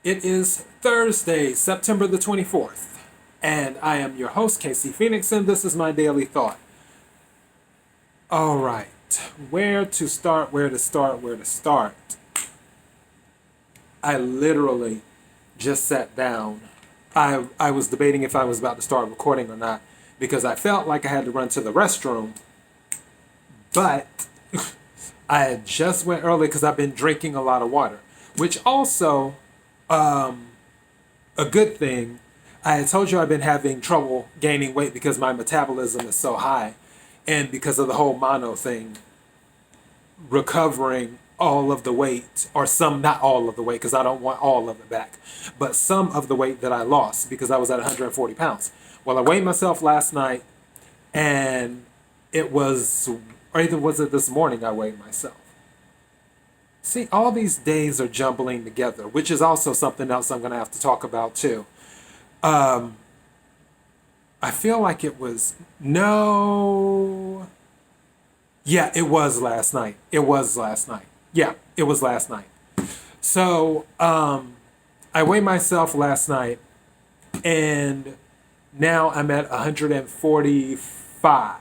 It is Thursday, September the 24th, and I am your host, Casey Phoenix, and this is my daily thought. All right, where to start, where to start, where to start. I literally just sat down. I was debating if I was about to start recording or not because I felt like I had to run to the restroom, but I had just went early because I've been drinking a lot of water, which also a good thing. I had told you I've been having trouble gaining weight because my metabolism is so high, and because of the whole mono thing, recovering all of the weight, or some, not all of the weight, because I don't want all of it back, but some of the weight that I lost because I was at 140 pounds. Well, I weighed myself last night, and it was, or either was it this morning I weighed myself. See, all these days are jumbling together, which is also something else I'm going to have to talk about too. Um, I feel like it was, no. Yeah, it was last night. It was last night. Yeah, it was last night. So, I weighed myself last night, and now I'm at 145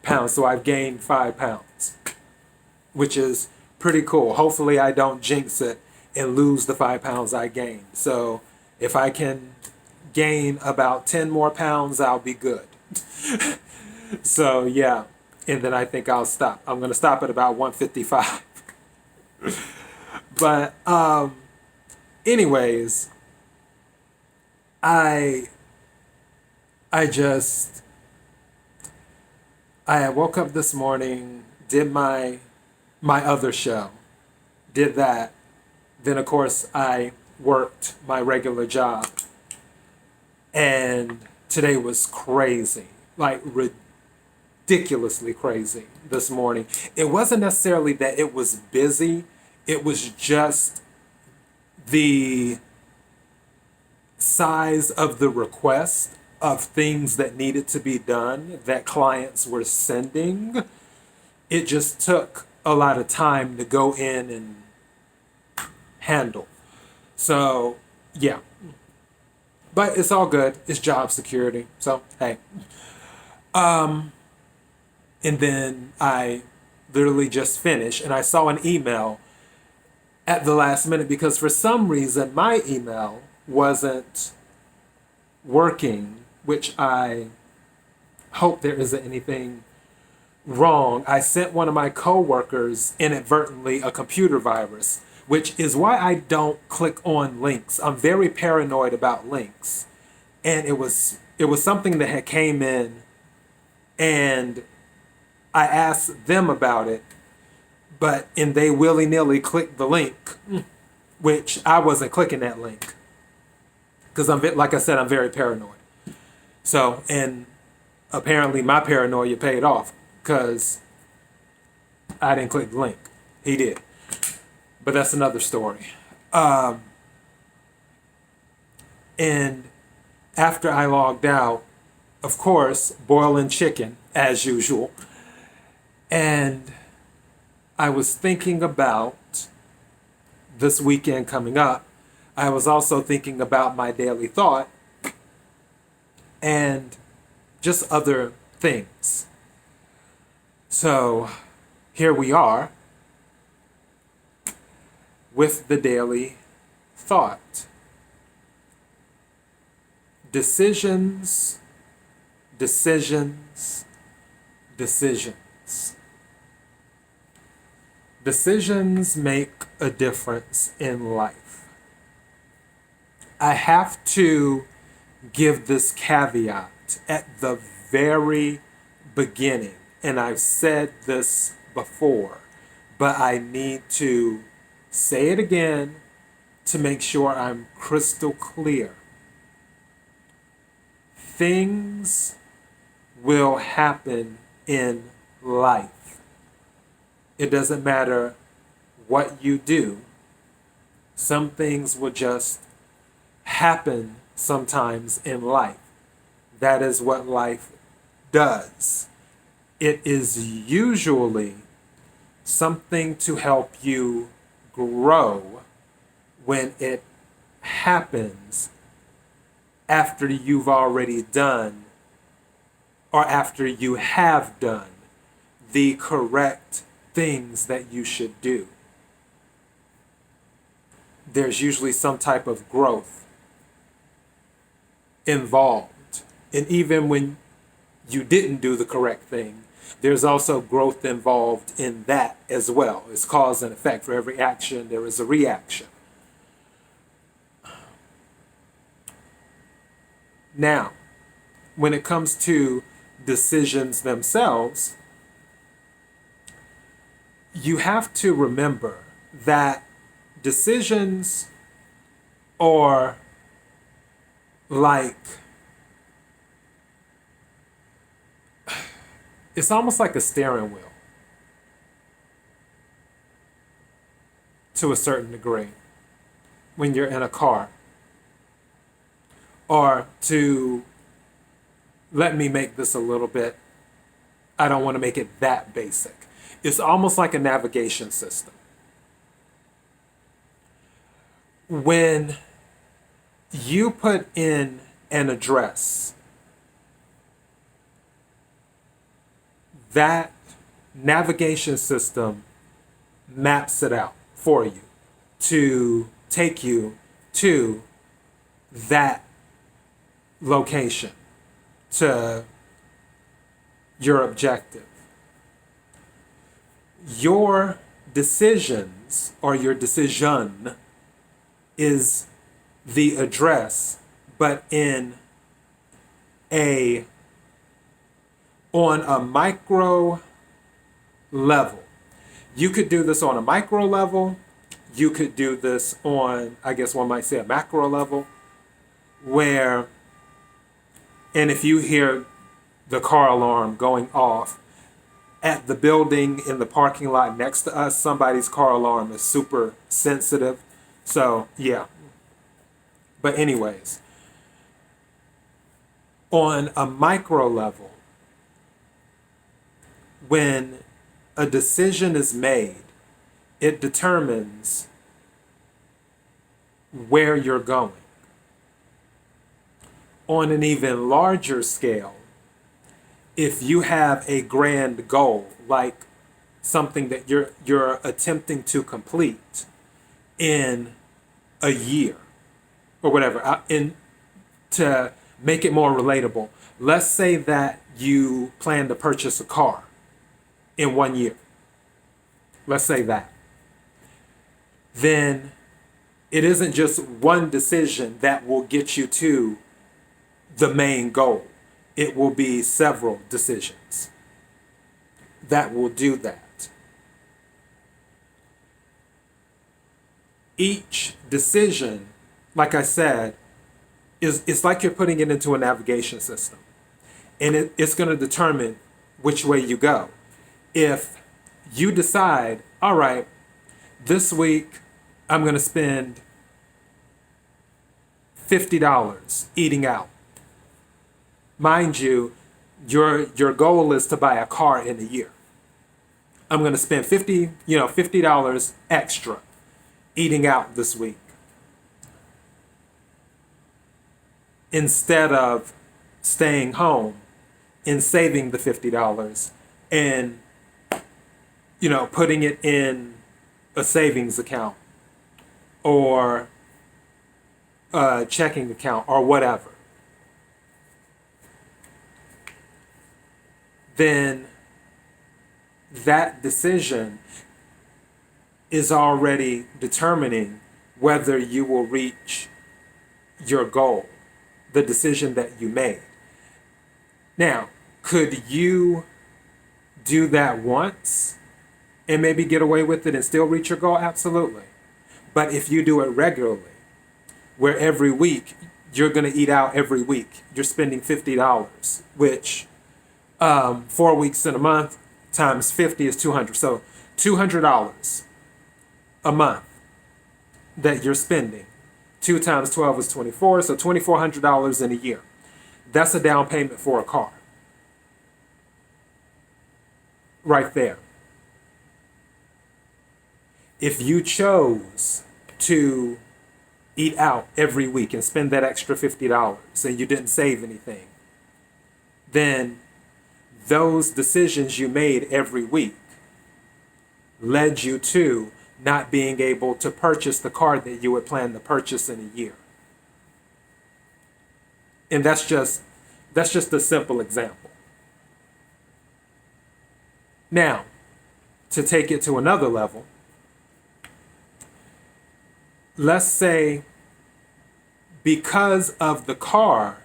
pounds. So I've gained 5 pounds, which is pretty cool. Hopefully, I don't jinx it and lose the 5 pounds I gained. So if I can gain about 10 more pounds, I'll be good. So yeah, and then I think I'll stop. I'm gonna stop at about 155. But anyways, I I just I woke up this morning, did my other show, did that. Then of course I worked my regular job, and today was crazy, like ridiculously crazy this morning. It wasn't necessarily that it was busy, it was just the size of the request of things that needed to be done that clients were sending. It just took a lot of time to go in and handle. So, yeah. But it's all good. It's job security. So, hey. And then I literally just finished, and I saw an email at the last minute because for some reason my email wasn't working, which I hope there isn't anything wrong. I sent one of my coworkers inadvertently a computer virus, which is why I don't click on links. I'm very paranoid about links. And it was something that had came in, and I asked them about it, and they willy-nilly clicked the link, which I wasn't clicking that link because like I said, I'm very paranoid. So, and apparently my paranoia paid off because I didn't click the link. He did. But that's another story. And after I logged out, of course, boiling chicken as usual. And I was thinking about this weekend coming up. I was also thinking about my daily thought and just other things. So here we are with the daily thought. Decisions, decisions, decisions. Decisions make a difference in life. I have to give this caveat at the very beginning, and I've said this before, but I need to say it again to make sure I'm crystal clear. Things will happen in life. It doesn't matter what you do. Some things will just happen sometimes in life. That is what life does. It is usually something to help you grow when it happens after you've already done or after you have done the correct things that you should do. There's usually some type of growth involved. And even when you didn't do the correct thing, there's also growth involved in that as well. It's cause and effect. For every action, there is a reaction. Now, when it comes to decisions themselves, you have to remember that decisions are like, it's almost like a steering wheel to a certain degree when you're in a car. Or to, let me make this a little bit, I don't want to make it that basic. It's almost like a navigation system. When you put in an address, that navigation system maps it out for you to take you to that location, to your objective. Your decisions or your decision is the address, but on a micro level. You could do this on a micro level. You could do this on, I guess one might say, a macro level, where, and if you hear the car alarm going off at the building in the parking lot next to us, somebody's car alarm is super sensitive. So, yeah. But anyways, on a micro level, when a decision is made, it determines where you're going. On an even larger scale, if you have a grand goal, like something that you're attempting to complete in a year or whatever, to make it more relatable, let's say that you plan to purchase a car in 1 year. Let's say that. Then it isn't just one decision that will get you to the main goal. It will be several decisions that will do that. Each decision, like I said, it's like you're putting it into a navigation system. And it's going to determine which way you go. If you decide, all right, this week I'm going to spend $50 eating out. Mind you, your goal is to buy a car in a year. I'm going to spend $50 extra eating out this week, instead of staying home and saving the $50 and putting it in a savings account or a checking account or whatever. Then that decision is already determining whether you will reach your goal, the decision that you made. Now, could you do that once and maybe get away with it and still reach your goal? Absolutely. But if you do it regularly, where every week you're going to eat out every week, you're spending $50, which 4 weeks in a month times 50 is 200. So $200 a month that you're spending. 2 times 12 is 24, so $2,400 in a year. That's a down payment for a car. Right there. If you chose to eat out every week and spend that extra $50 and you didn't save anything, then those decisions you made every week led you to not being able to purchase the car that you had planned to purchase in a year. And that's just a simple example. Now, to take it to another level, let's say because of the car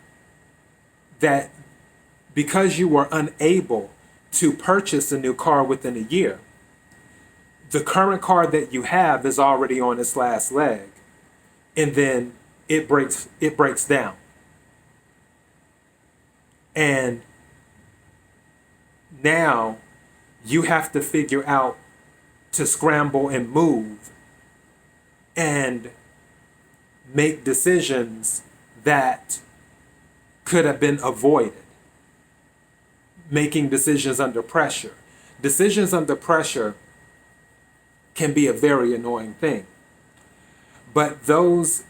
because you were unable to purchase a new car within a year, the current car that you have is already on its last leg, and then it breaks down. And now you have to figure out to scramble and move and make decisions that could have been avoided. Making decisions under pressure. Decisions under pressure can be a very annoying thing. But those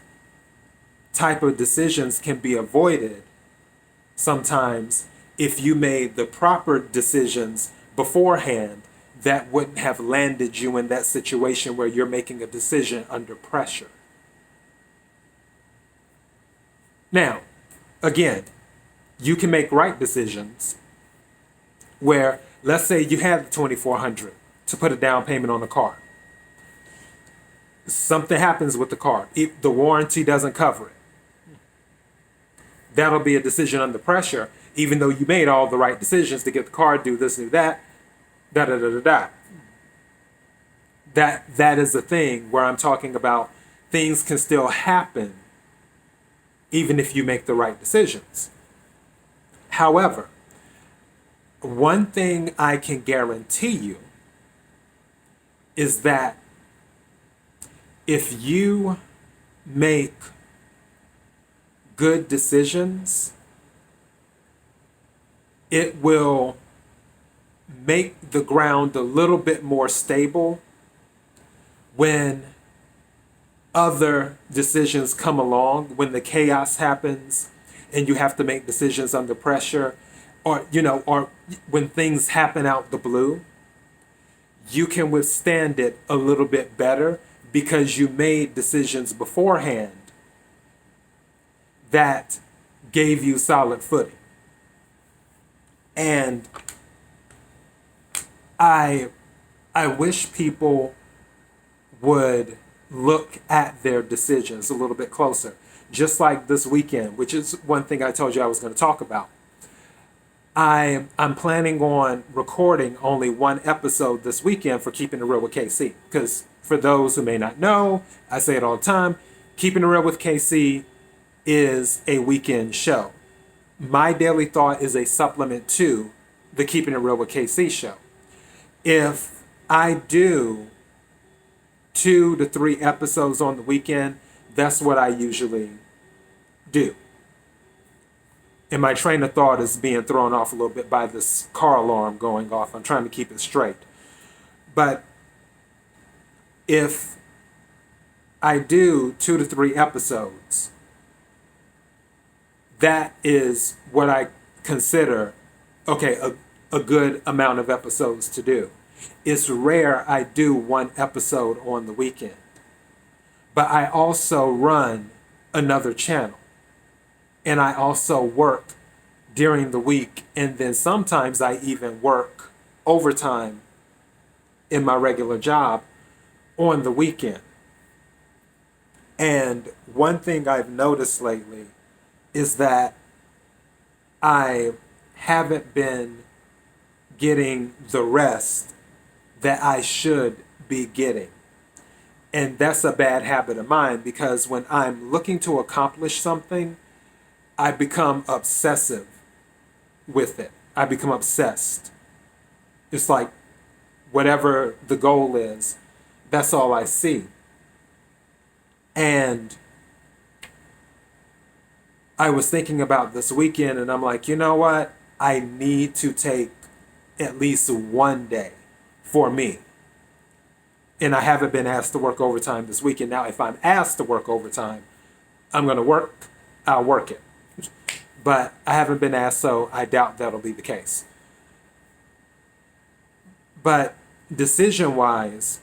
type of decisions can be avoided sometimes if you made the proper decisions beforehand that wouldn't have landed you in that situation where you're making a decision under pressure. Now, again, you can make right decisions where, let's say you had $2,400 to put a down payment on the car. Something happens with the car. The warranty doesn't cover it. That'll be a decision under pressure, even though you made all the right decisions to get the car, do this, do that, da-da-da-da-da. That is the thing where I'm talking about things can still happen even if you make the right decisions. However, one thing I can guarantee you is that if you make good decisions, it will make the ground a little bit more stable when other decisions come along, when the chaos happens and you have to make decisions under pressure, or when things happen out the blue. You can withstand it a little bit better because you made decisions beforehand that gave you solid footing. And I wish people would look at their decisions a little bit closer. Just like this weekend, which is one thing I told you I was going to talk about. I'm planning on recording only one episode this weekend for Keeping It Real with KC. Because for those who may not know, I say it all the time, Keeping It Real with KC is a weekend show. My Daily Thought is a supplement to the Keeping It Real with KC show. If I do 2 to 3 episodes on the weekend, that's what I usually do. And my train of thought is being thrown off a little bit by this car alarm going off. I'm trying to keep it straight. But if I do 2 to 3 episodes, that is what I consider, a good amount of episodes to do. It's rare I do 1 episode on the weekend. But I also run another channel. And I also work during the week. And then sometimes I even work overtime in my regular job on the weekend. And one thing I've noticed lately is that I haven't been getting the rest that I should be getting. And that's a bad habit of mine because when I'm looking to accomplish something, I become obsessive with it. I become obsessed. It's like whatever the goal is, that's all I see. And I was thinking about this weekend and I'm like, you know what? I need to take at least one day for me. And I haven't been asked to work overtime this weekend. Now, if I'm asked to work overtime, I'm going to work, I'll work it. But I haven't been asked, so I doubt that'll be the case. But decision-wise,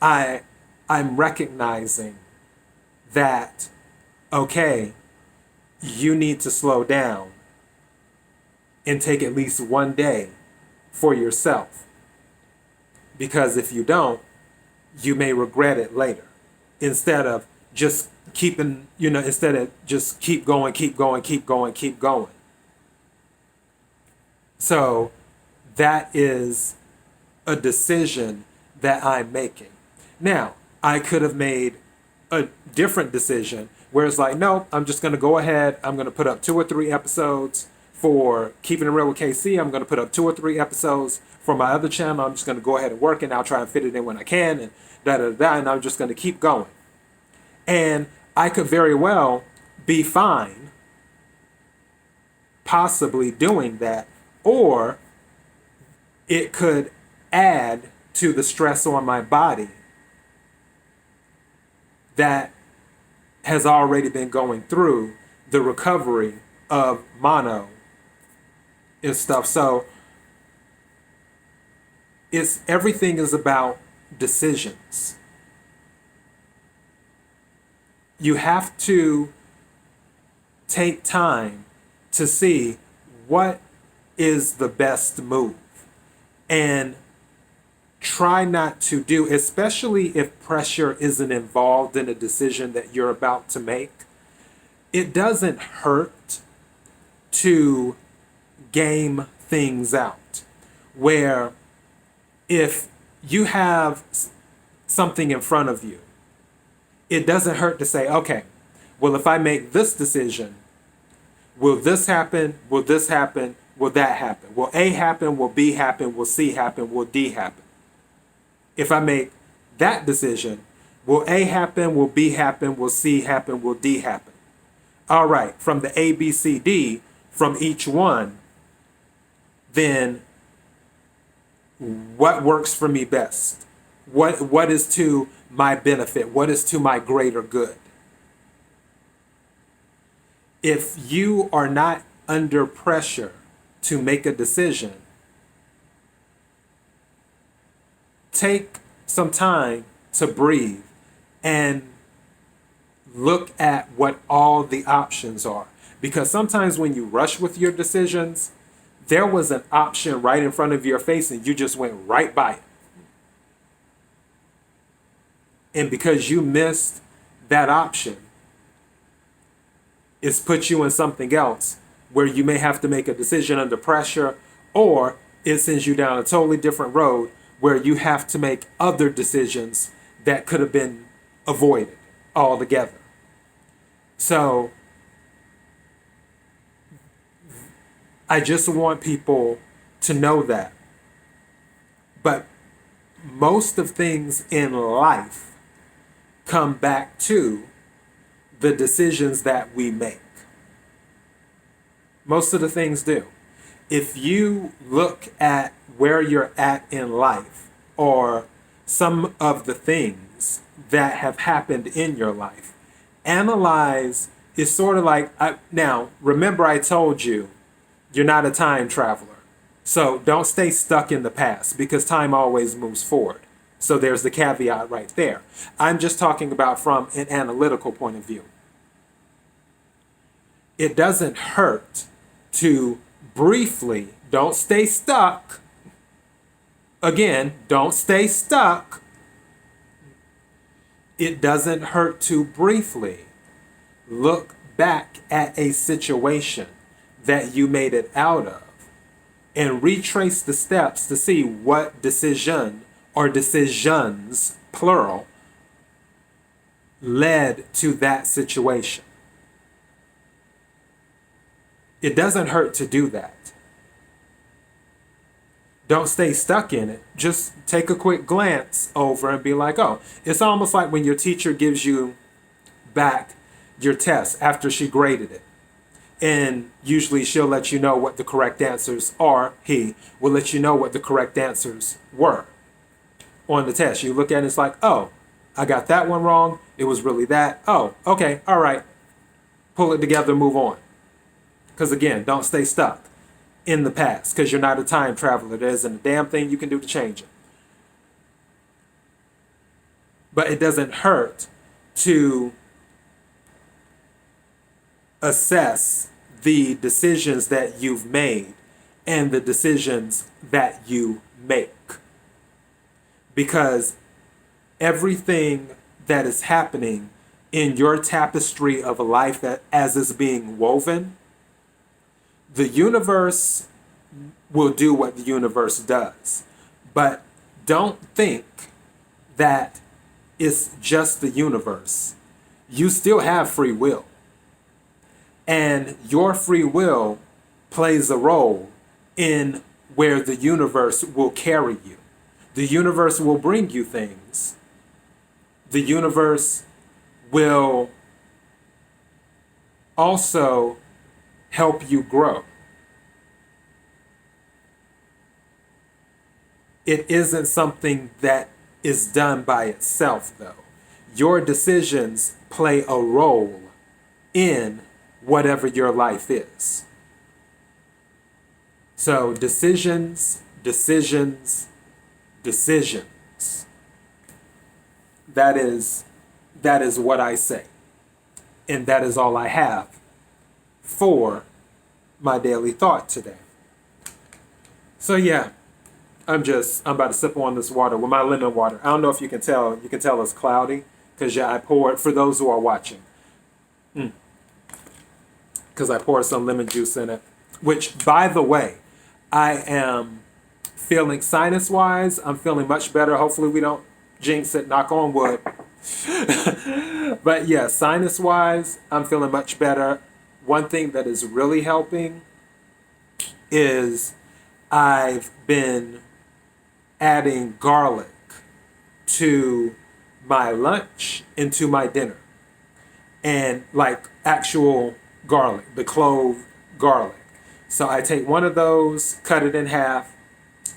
I'm recognizing that, okay, you need to slow down and take at least one day for yourself. Because if you don't, you may regret it later. Instead of just instead of just keep going. So that is a decision that I'm making. Now, I could have made a different decision where it's like, no, I'm just going to go ahead. I'm going to put up 2 or 3 episodes for Keeping It Real with KC. I'm going to put up 2 or 3 episodes for my other channel. I'm just going to go ahead and work, and I'll try and fit it in when I can, and and I'm just going to keep going. And I could very well be fine possibly doing that, or it could add to the stress on my body that has already been going through the recovery of mono and stuff. So everything is about decisions. You have to take time to see what is the best move, and try not to do, especially if pressure isn't involved in a decision that you're about to make. It doesn't hurt to game things out, where if you have something in front of you, it doesn't hurt to say, okay, well, if I make this decision, will this happen? Will this happen? Will that happen? Will A happen? Will B happen? Will C happen? Will D happen? If I make that decision, will A happen? Will B happen? Will C happen? Will D happen? All right, from the A, B, C, D, from each one, then what works for me best? What is to my benefit? What is to my greater good? If you are not under pressure to make a decision, take some time to breathe and look at what all the options are. Because sometimes when you rush with your decisions, there was an option right in front of your face and you just went right by it. And because you missed that option, it's put you in something else where you may have to make a decision under pressure, or it sends you down a totally different road where you have to make other decisions that could have been avoided altogether. So I just want people to know that. But most of things in life come back to the decisions that we make. Most of the things do. If you look at where you're at in life, or some of the things that have happened in your life, analyze. It's sort of like, now, remember I told you, you're not a time traveler. So don't stay stuck in the past, because time always moves forward. So there's the caveat right there. I'm just talking about from an analytical point of view. It doesn't hurt to briefly, don't stay stuck. Again, don't stay stuck. It doesn't hurt to briefly look back at a situation that you made it out of and retrace the steps to see what decision or decisions, plural, led to that situation. It doesn't hurt to do that. Don't stay stuck in it. Just take a quick glance over and be like, oh, it's almost like when your teacher gives you back your test after she graded it. And usually she'll let you know what the correct answers are. He will let you know what the correct answers were on the test. You look at it, it's like, oh, I got that one wrong. It was really that. Oh, okay, all right. Pull it together, move on. Because again, don't stay stuck in the past because you're not a time traveler. There isn't a damn thing you can do to change it. But it doesn't hurt to assess the decisions that you've made and the decisions that you make. Because everything that is happening in your tapestry of a life that as is being woven, the universe will do what the universe does. But don't think that it's just the universe. You still have free will. And your free will plays a role in where the universe will carry you. The universe will bring you things. The universe will also help you grow. It isn't something that is done by itself, though. Your decisions play a role in whatever your life is. So decisions, decisions, decisions. That is what I say. And that is all I have for my daily thought today. So yeah, I'm about to sip on this water with my lemon water. I don't know if you can tell. You can tell it's cloudy because I poured, for those who are watching, because I poured some lemon juice in it. Which, by the way, I am feeling sinus-wise. I'm feeling much better. Hopefully we don't jinx it. Knock on wood. But yeah, sinus-wise, I'm feeling much better. One thing that is really helping is I've been adding garlic to my lunch and to my dinner. And like actual garlic, the clove garlic. So I take one of those, cut it in half,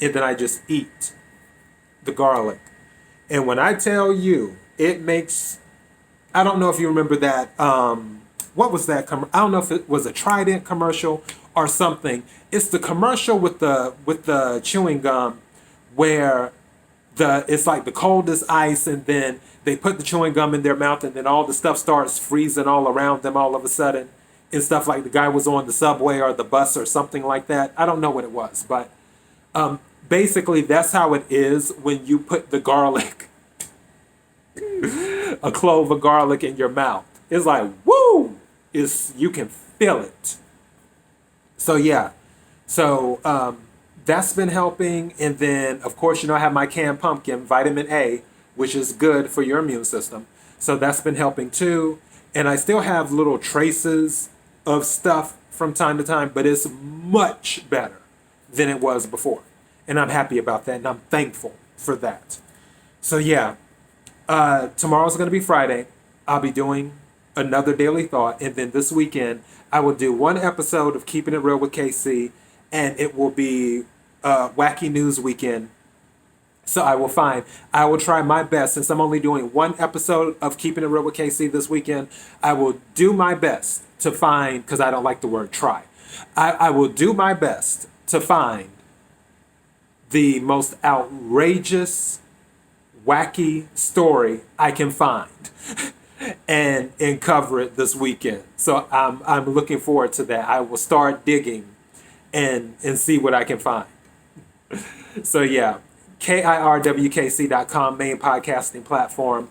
and then I just eat the garlic. And when I tell you, it makes, I don't know if you remember that, what was that? I don't know if it was a Trident commercial or something. It's the commercial with the chewing gum where it's like the coldest ice, and then they put the chewing gum in their mouth, and then all the stuff starts freezing all around them all of a sudden. And stuff like the guy was on the subway or the bus or something like that. I don't know what it was, but basically that's how it is when you put the garlic, a clove of garlic in your mouth. It's like, woo! You can feel it. So yeah, that's been helping. And then, of course, I have my canned pumpkin, vitamin A, which is good for your immune system. So that's been helping too. And I still have little traces of stuff from time to time, but it's much better than it was before. And I'm happy about that, and I'm thankful for that. So yeah, tomorrow's going to be Friday. I'll be doing another daily thought, and then this weekend I will do one episode of Keeping It Real with KC, and it will be Wacky News Weekend. So I will try my best, since I'm only doing one episode of Keeping It Real with KC this weekend, I will do my best to find, because I don't like the word try, I will do my best to find the most outrageous, wacky story I can find and cover it this weekend. So I'm looking forward to that. I will start digging and see what I can find. So yeah, KIRWKC.com, main podcasting platform.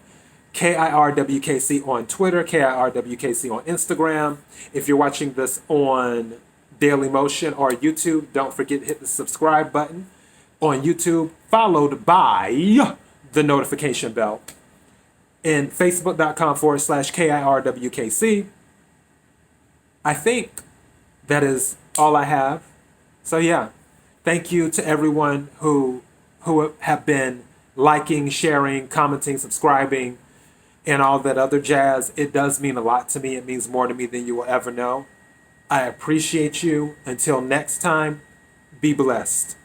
KIRWKC on Twitter, KIRWKC on Instagram. If you're watching this on Daily Motion or YouTube, don't forget to hit the subscribe button on YouTube, followed by the notification bell. And Facebook.com/KIRWKC. I think that is all I have. So yeah, thank you to everyone who have been liking, sharing, commenting, subscribing, and all that other jazz. It does mean a lot to me. It means more to me than you will ever know. I appreciate you. Until next time, be blessed.